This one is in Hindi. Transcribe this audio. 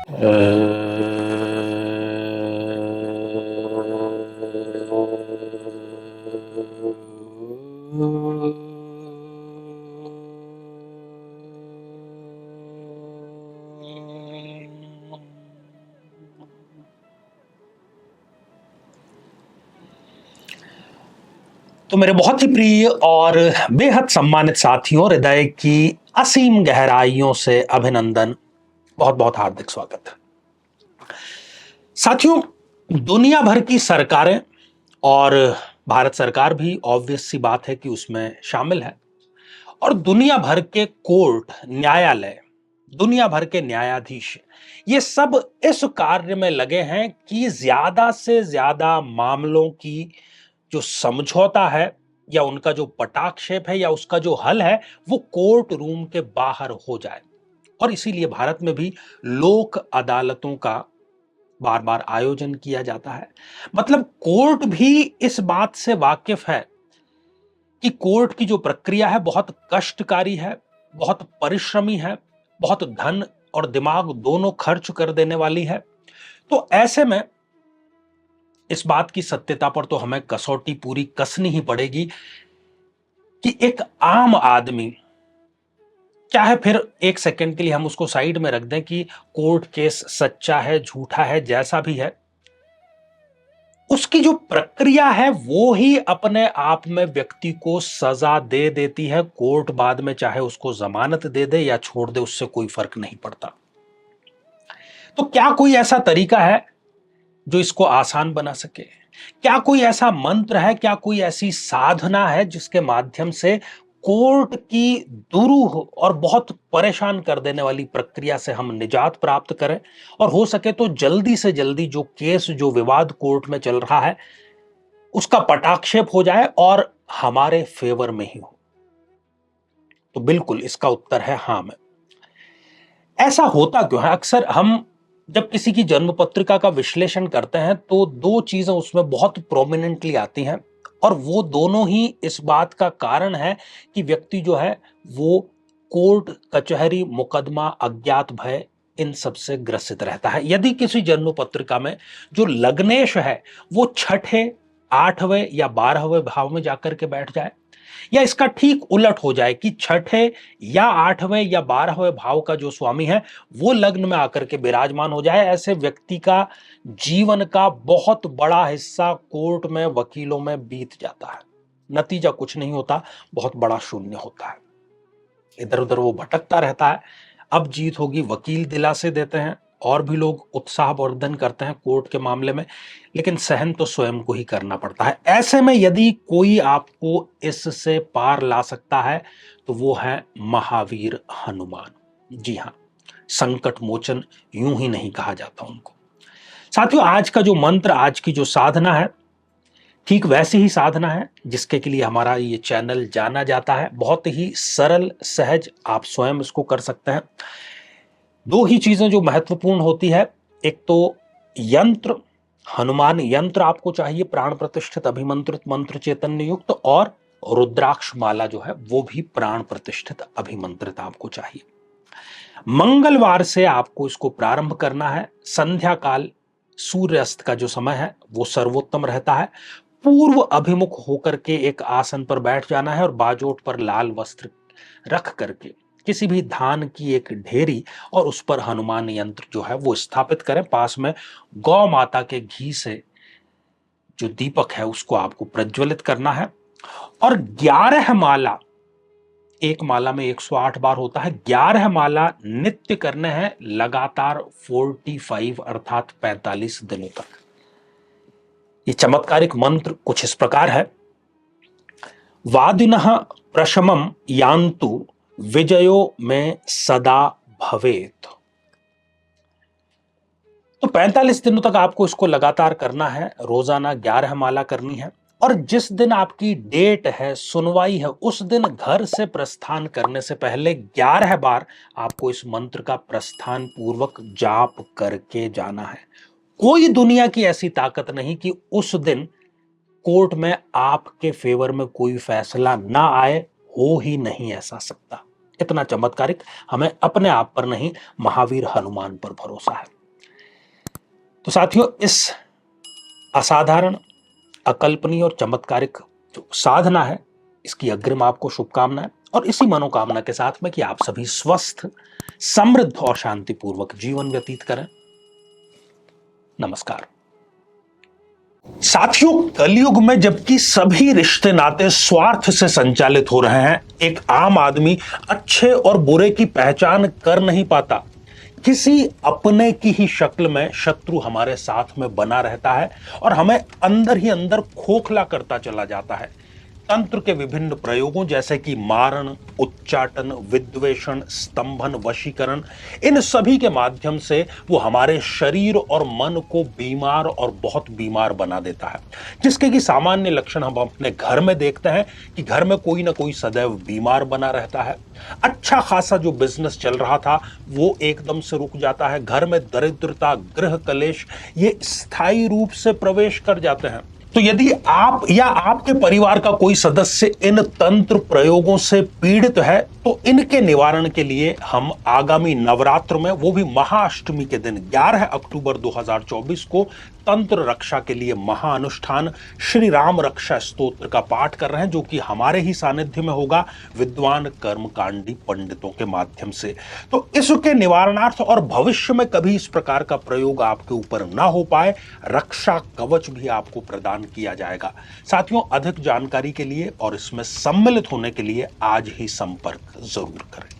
अ, तो मेरे बहुत ही प्रिय और बेहद सम्मानित साथियों, हृदय की असीम गहराइयों से अभिनंदन, बहुत बहुत हार्दिक स्वागत। साथियों, दुनिया भर की सरकारें और भारत सरकार भी ऑब्वियस सी बात है कि उसमें शामिल है, और दुनिया भर के कोर्ट, न्यायालय, दुनिया भर के न्यायाधीश, ये सब इस कार्य में लगे हैं कि ज्यादा से ज्यादा मामलों की जो समझौता है या उनका जो पटाक्षेप है या उसका जो हल है वो कोर्ट रूम के बाहर हो जाए। और इसीलिए भारत में भी लोक अदालतों का बार बार आयोजन किया जाता है। मतलब कोर्ट भी इस बात से वाकिफ है कि कोर्ट की जो प्रक्रिया है बहुत कष्टकारी है, बहुत परिश्रमी है, बहुत धन और दिमाग दोनों खर्च कर देने वाली है। तो ऐसे में इस बात की सत्यता पर तो हमें कसौटी पूरी कसनी ही पड़ेगी कि एक आम आदमी, चाहे फिर एक सेकंड के लिए हम उसको साइड में रख दें कि कोर्ट केस सच्चा है झूठा है जैसा भी है, उसकी जो प्रक्रिया है वो ही अपने आप में व्यक्ति को सजा दे देती है। कोर्ट बाद में चाहे उसको जमानत दे दे या छोड़ दे, उससे कोई फर्क नहीं पड़ता। तो क्या कोई ऐसा तरीका है जो इसको आसान बना सके? क्या कोई ऐसा मंत्र है, क्या कोई ऐसी साधना है जिसके माध्यम से कोर्ट की दुरूह और बहुत परेशान कर देने वाली प्रक्रिया से हम निजात प्राप्त करें और हो सके तो जल्दी से जल्दी जो केस, जो विवाद कोर्ट में चल रहा है उसका पटाक्षेप हो जाए और हमारे फेवर में ही हो? तो बिल्कुल इसका उत्तर है हां में। ऐसा होता क्यों है? अक्सर हम जब किसी की जन्म पत्रिका का विश्लेषण करते हैं तो दो चीजें उसमें बहुत प्रोमिनेंटली आती हैं, और वो दोनों ही इस बात का कारण है कि व्यक्ति जो है वो कोर्ट कचहरी मुकदमा अज्ञात भय इन सब से ग्रसित रहता है। यदि किसी जन्म पत्रिका में जो लग्नेश है वो छठे, आठवें या 12वें भाव में जाकर के बैठ जाए, या इसका ठीक उलट हो जाए कि छठे या 8वें या 12वें भाव का जो स्वामी है वो लग्न में आकर के विराजमान हो जाए, ऐसे व्यक्ति का जीवन का बहुत बड़ा हिस्सा कोर्ट में वकीलों में बीत जाता है। नतीजा कुछ नहीं होता, बहुत बड़ा शून्य होता है। इधर उधर वो भटकता रहता है। अब जीत होगी, वकील दिलासे देते हैं, और भी लोग उत्साहवर्धन करते हैं कोर्ट के मामले में, लेकिन सहन तो स्वयं को ही करना पड़ता है। ऐसे में यदि कोई आपको इससे पार ला सकता है तो वो है महावीर हनुमान। जी हां, संकट मोचन यूं ही नहीं कहा जाता उनको। साथियों, आज का जो मंत्र, आज की जो साधना है, ठीक वैसी ही साधना है जिसके के लिए हमारा ये चैनल जाना जाता है। बहुत ही सरल, सहज, आप स्वयं इसको कर सकते हैं। दो ही चीजें जो महत्वपूर्ण होती है, एक तो यंत्र, हनुमान यंत्र आपको चाहिए, प्राण प्रतिष्ठित अभिमंत्रित मंत्र चैतन्य युक्त, और रुद्राक्ष माला जो है वो भी प्राण प्रतिष्ठित अभिमंत्रित आपको चाहिए। मंगलवार से आपको इसको प्रारंभ करना है। संध्या काल, सूर्यास्त का जो समय है वो सर्वोत्तम रहता है। पूर्व अभिमुख होकर के एक आसन पर बैठ जाना है और बाजोट पर लाल वस्त्र रख करके किसी भी धान की एक ढेरी और उस पर हनुमान यंत्र जो है वो स्थापित करें। पास में गौ माता के घी से जो दीपक है उसको आपको प्रज्वलित करना है, और 11 माला, एक माला में 108 बार होता है, 11 माला नित्य करने हैं लगातार 45 अर्थात 45 दिनों तक। ये चमत्कारिक मंत्र कुछ इस प्रकार है: वादिनः प्रशमं यान्तु विजयो में सदा भवेत। तो 45 दिनों तक आपको इसको लगातार करना है, रोजाना 11 माला करनी है, और जिस दिन आपकी डेट है, सुनवाई है, उस दिन घर से प्रस्थान करने से पहले 11 बार आपको इस मंत्र का प्रस्थान पूर्वक जाप करके जाना है। कोई दुनिया की ऐसी ताकत नहीं कि उस दिन कोर्ट में आपके फेवर में कोई फैसला ना आए, हो ही नहीं ऐसा सकता। इतना चमत्कारिक हमें अपने आप पर नहीं, महावीर हनुमान पर भरोसा है। तो साथियों, इस असाधारण, अकल्पनीय और चमत्कारिक जो साधना है, इसकी अग्रिम आपको शुभकामनाएं, और इसी मनोकामना के साथ में कि आप सभी स्वस्थ, समृद्ध और शांतिपूर्वक जीवन व्यतीत करें। नमस्कार। साथियों, कलयुग में जबकि सभी रिश्ते नाते स्वार्थ से संचालित हो रहे हैं, एक आम आदमी अच्छे और बुरे की पहचान कर नहीं पाता। किसी अपने की ही शक्ल में शत्रु हमारे साथ में बना रहता है और हमें अंदर ही अंदर खोखला करता चला जाता है। तंत्र के विभिन्न प्रयोगों जैसे कि मारण, उच्चाटन, विद्वेषण, स्तंभन, वशीकरण, इन सभी के माध्यम से वो हमारे शरीर और मन को बीमार और बहुत बीमार बना देता है, जिसके कि सामान्य लक्षण हम अपने घर में देखते हैं कि घर में कोई ना कोई सदैव बीमार बना रहता है। अच्छा खासा जो बिजनेस चल रहा था वो एकदम से रुक जाता है। घर में दरिद्रता, गृह कलेश, ये स्थायी रूप से प्रवेश कर जाते हैं। तो यदि आप या आपके परिवार का कोई सदस्य इन तंत्र प्रयोगों से पीड़ित है, तो इनके निवारण के लिए हम आगामी नवरात्र में, वो भी महाअष्टमी के दिन 11 अक्टूबर 2024 को तंत्र रक्षा के लिए महाअनुष्ठान श्री राम रक्षा स्तोत्र का पाठ कर रहे हैं, जो कि हमारे ही सानिध्य में होगा विद्वान कर्मकांडी पंडितों के माध्यम से। तो इसके निवारणार्थ और भविष्य में कभी इस प्रकार का प्रयोग आपके ऊपर ना हो पाए, रक्षा कवच भी आपको प्रदान किया जाएगा। साथियों, अधिक जानकारी के लिए और इसमें सम्मिलित होने के लिए आज ही संपर्क जरूर करें।